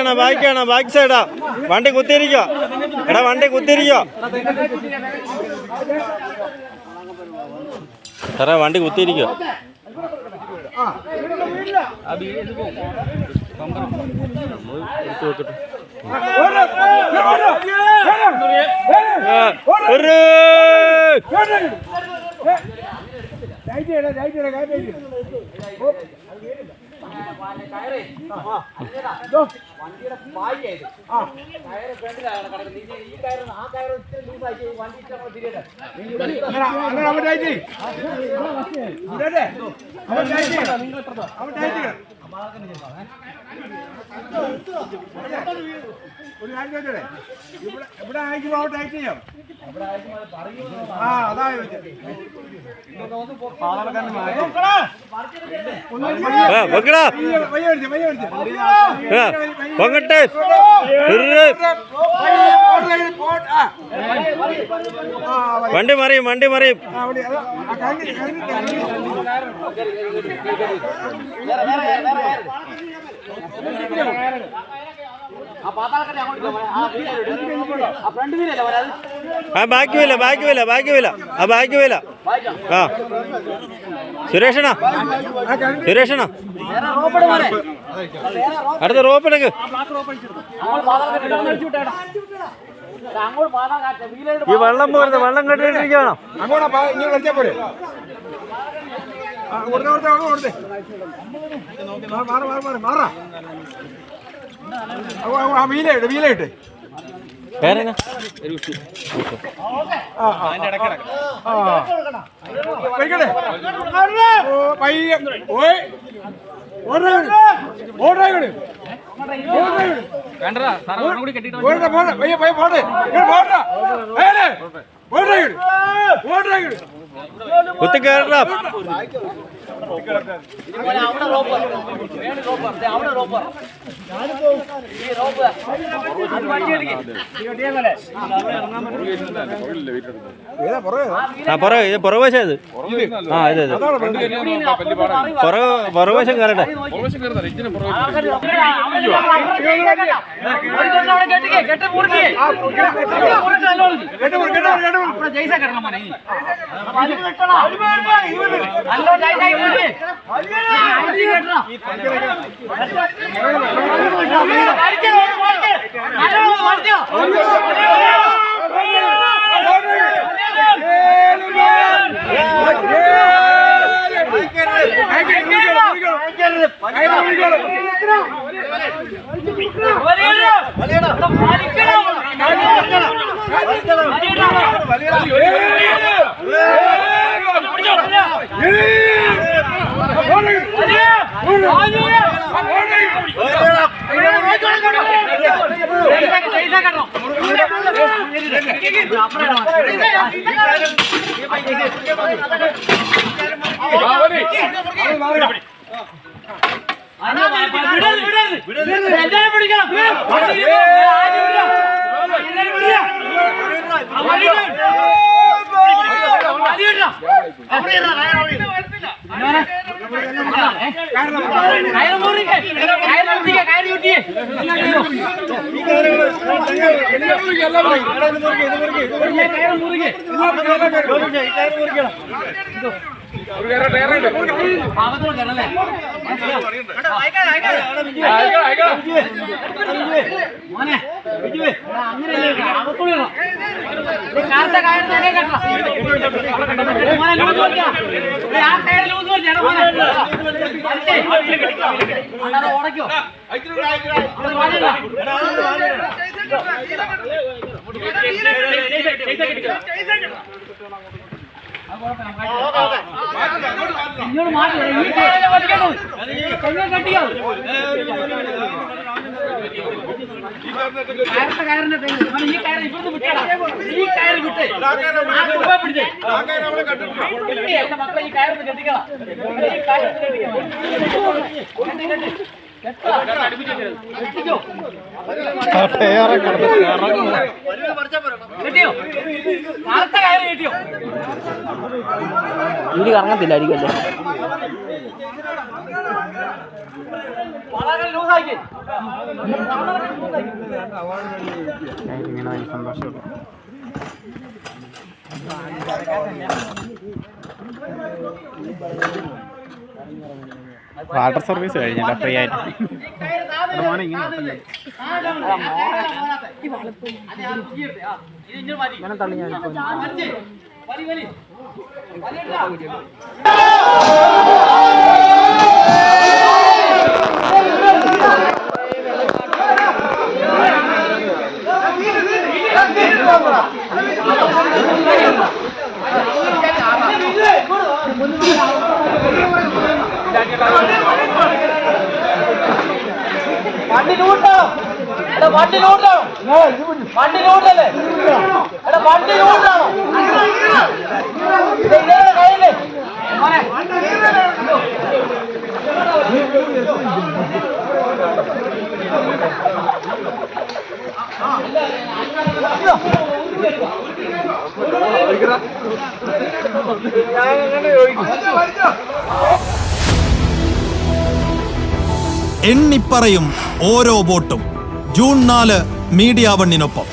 ബാക്കിയാണ് ബാക്ക് സൈഡാ. വണ്ടി കുത്തിയിരിക്കോ എടാ, വണ്ടി കുത്തിയിരിക്കോ സാറേ, വണ്ടി കുത്തിയിരിക്കോ. ഒരു കാര്യം ചോദിച്ചേ, ഇവിടെ അയക്കുമ്പോ അവിടെ ടൈറ്റ് ചെയ്യാം. വണ്ടി മറിയും, വണ്ടി മറിയും. ബാക്കി വില. ആ സുരേഷണ അടുത്ത റോപ്പിടക്ക്. ഈ വെള്ളം പോരുത്, വെള്ളം കെട്ടിട്ടിരിക്കുകയാണോ? വീലയിട്ട് കുത്തിക്കേറ. പുറവശം ഇത്. ആ അതെ അതെ, പുറവശം കയറട്ടെ. വീട് കറങ്ങത്തില്ല അടിക്കല്ലേ. സന്തോഷം. വാട്ടർ സർവീസ് കഴിഞ്ഞില്ല, ഫ്രീ ആയിട്ട്. വണ്ടി ലൂട്ടാണോ? വണ്ടി ലൂട്ടാണോ? വണ്ടി ലൂട്ടല്ലേ? വണ്ടി ലൂട്ടാണോ? കയ്യില് എണ്ണിപ്പറയും ഓരോ വോട്ടും. June 4 media 1-നൊപ്പം.